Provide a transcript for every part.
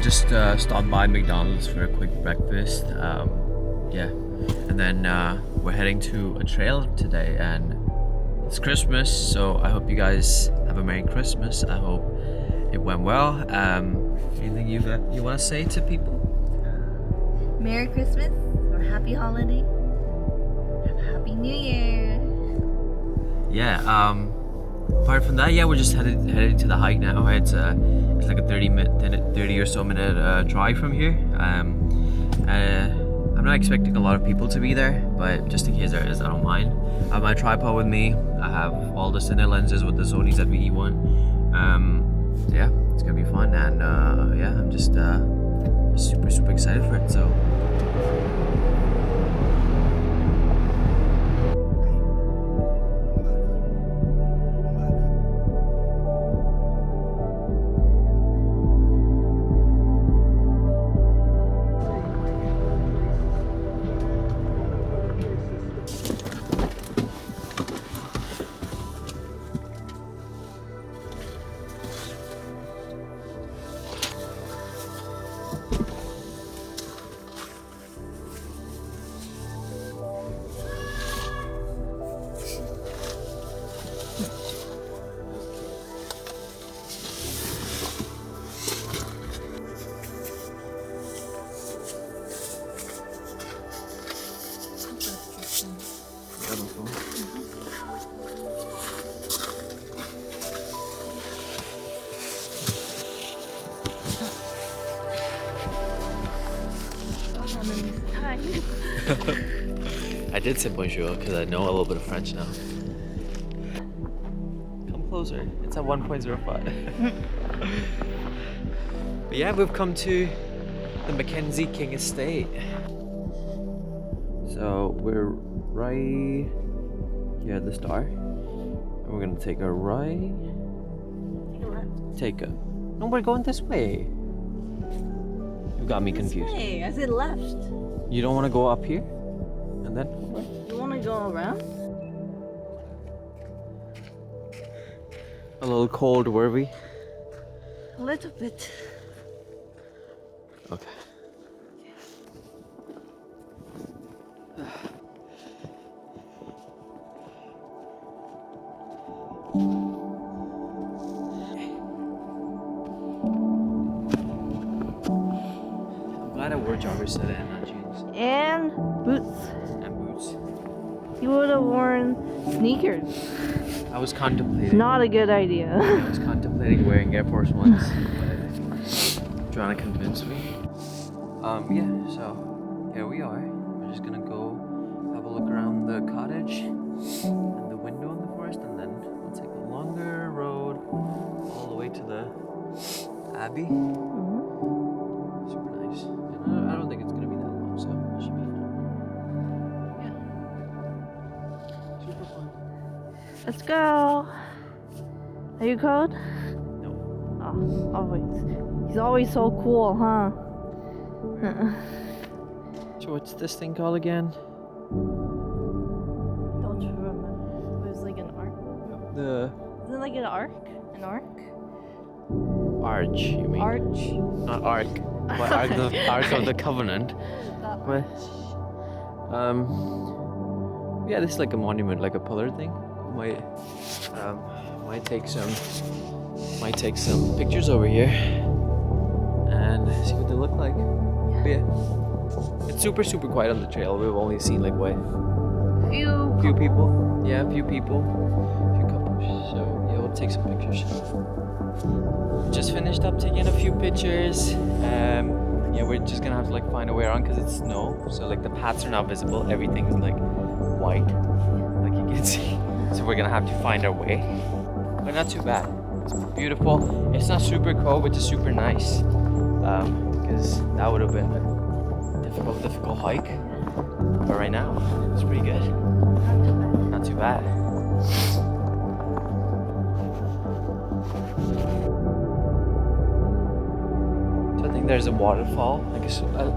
just stopped by McDonald's for a quick breakfast. Yeah, and then we're heading to a trail today, and it's Christmas, so I hope you guys have a Merry Christmas. I hope it went well. Anything you want to say to people? Merry Christmas or Happy Holiday. Have a Happy New Year. Yeah. Apart from that, yeah, we're just headed to the hike now. It's like a 30 or so minute drive from here. I'm not expecting a lot of people to be there, but just in case there is, I don't mind. I have my tripod with me. I have all the cine lenses with the Sony ZV-E1. So yeah, it's gonna be fun, and yeah, I'm just super excited for it. So. I did say bonjour because I know a little bit of French now. Come closer. It's at 1.05. But yeah, we've come to the Mackenzie Estate. So we're right here at the star, and we're gonna take a right. Take a. No, we're going this way. You got me confused. This way. I said left. You don't want to go up here, and then. You want to go around? A little cold, were we? A little bit. Okay. I'm glad I wore joggers today and not jeans. And boots. And boots. You would have worn sneakers. I was contemplating. Not a good idea. I was contemplating wearing Air Force Ones, but trying to convince me. Yeah, so here we are. We're just gonna go have a look around the cottage and the window in the forest, and then we'll take a longer road all the way to the Abbey. Mm-hmm. Super nice. And I don't think it's gonna be that long, so it should be fun. Yeah. Super fun. Let's go. Are you cold? No. Oh, always. He's always so cool, huh? So what's this thing called again? Don't you remember? It was like an arc. No. The Isn't it like an arc? An arc? Arch, you mean? Arch. Not Ark. But Ark of the Covenant. That But, yeah, this is like a monument, like a pillar thing. Might take some pictures over here and see what they look like. But yeah, it's super quiet on the trail. We've only seen like few people. Yeah, a few people, a few couples. So yeah, we'll take some pictures. Just finished up taking a few pictures. Yeah, we're just gonna have to like find a way around because it's snow. So like the paths are not visible. Everything is like white, like you can see. So we're gonna have to find our way. But not too bad. It's beautiful. It's not super cold, which is super nice. Because that would have been a difficult hike. But right now, it's pretty good. Not too bad. So I think there's a waterfall,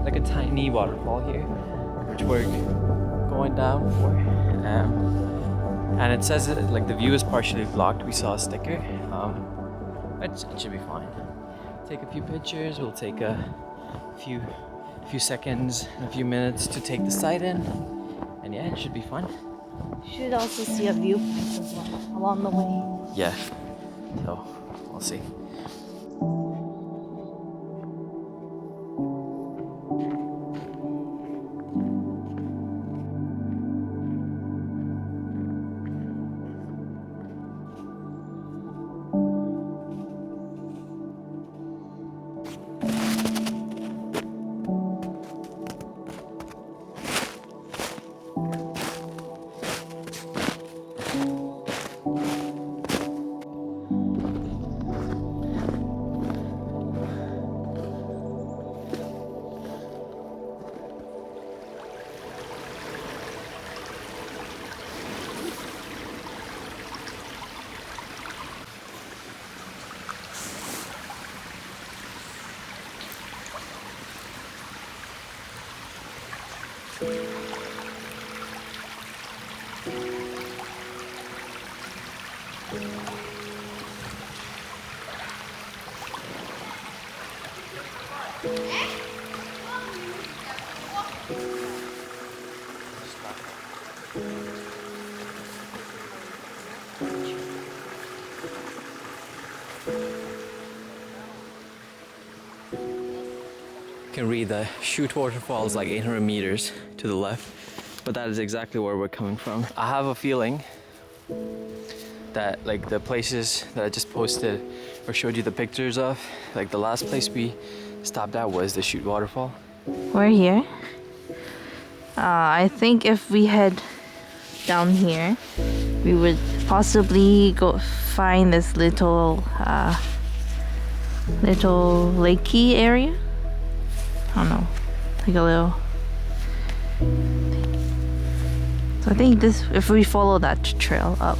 like a tiny waterfall here, which we're going down for. And it says like the view is partially blocked. We saw a sticker. It should be fine. take a few pictures. We'll take a few seconds, a few minutes to take the site in, and yeah, it should be fun. You should also see a viewpoint as well along the way. Yeah, so we'll see. You can read the Chute waterfall is like 800 meters to the left, but that is exactly where we're coming from. I have a feeling that like the places that I just posted or showed you the pictures of, like the last place we stopped at was the Chute waterfall. We're here. I think if we head down here, we would possibly go find this little lakey area. I don't know, like a little. So I think this, if we follow that trail up.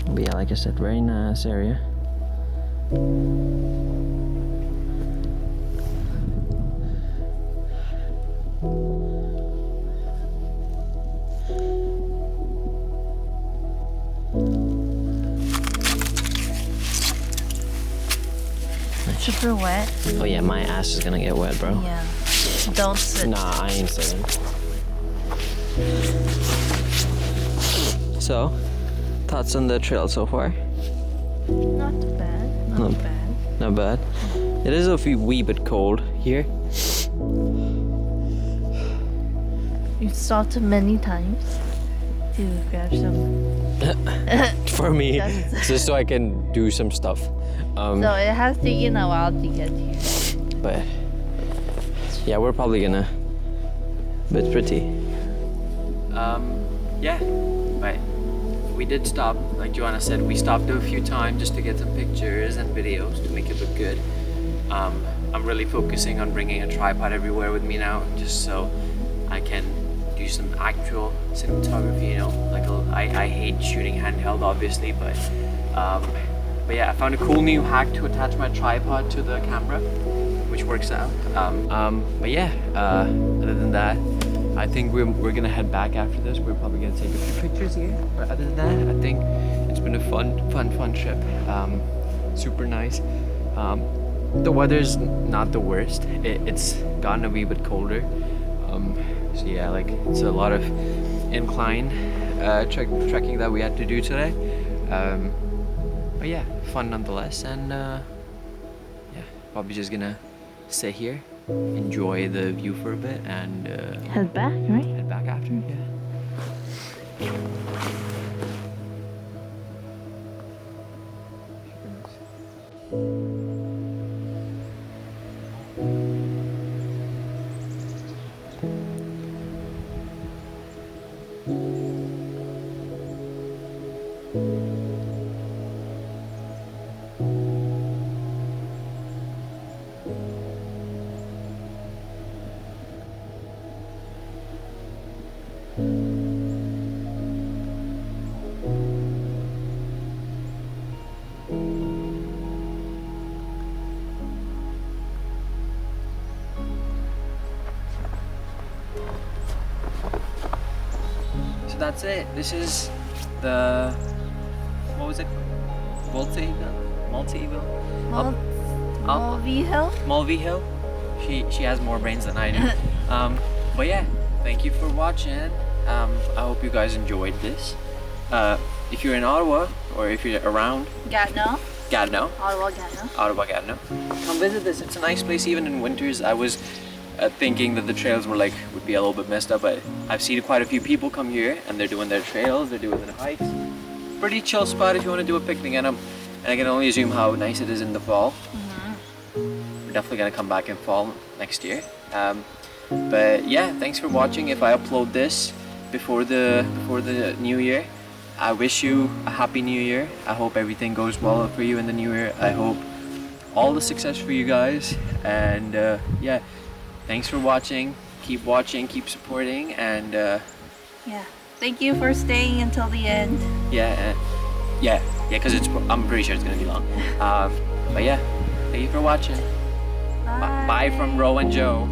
But yeah, like I said, very nice area. Super wet. Oh yeah, my ass is gonna get wet, bro. Yeah. Don't sit. Nah, I ain't sitting. So, thoughts on the trail so far? Not bad. Not bad. Not bad. It is a wee bit cold here. You've stopped many times to grab some. For me, just so I can do some stuff. So it has taken a while to get here. But yeah, we're probably gonna. But it's pretty. Yeah, but we did stop. Like Joanna said, we stopped a few times just to get some pictures and videos to make it look good. I'm really focusing on bringing a tripod everywhere with me now, just so I can do some actual cinematography. You know, like I hate shooting handheld, obviously, but yeah, I found a cool new hack to attach my tripod to the camera, which works out. But yeah, other than that, I think we're gonna head back after this. We're probably gonna take a few pictures here. But other than that, I think it's been a fun trip. Super nice. The weather's not the worst. It's gotten a wee bit colder. So yeah, like it's a lot of incline trekking that we had to do today. But yeah, fun nonetheless, and yeah, probably just gonna sit here, enjoy the view for a bit, and Head back, right? head back after. Yeah. So that's it. This is the, what was it? Multi-Hill? Mulvey Hill. She has more brains than I do. But yeah, thank you for watching. I hope you guys enjoyed this. If you're in Ottawa or if you're around Gatineau. Ottawa, Gatineau, come visit this. It's a nice place even in winters. I was thinking that the trails would be a little bit messed up, but I've seen quite a few people come here and they're doing their trails, they're doing their hikes. Pretty chill spot if you want to do a picnic, and I can only assume how nice it is in the fall. We're definitely gonna come back in fall next year. But yeah, thanks for watching. If I upload this before the new year, I wish you a happy new year. I hope everything goes well for you in the new year. I hope all the success for you guys, and yeah, thanks for watching. Keep supporting, and yeah, thank you for staying until the end. Yeah, because I'm pretty sure it's gonna be long. But yeah, thank you for watching. Bye from Ro and Joe.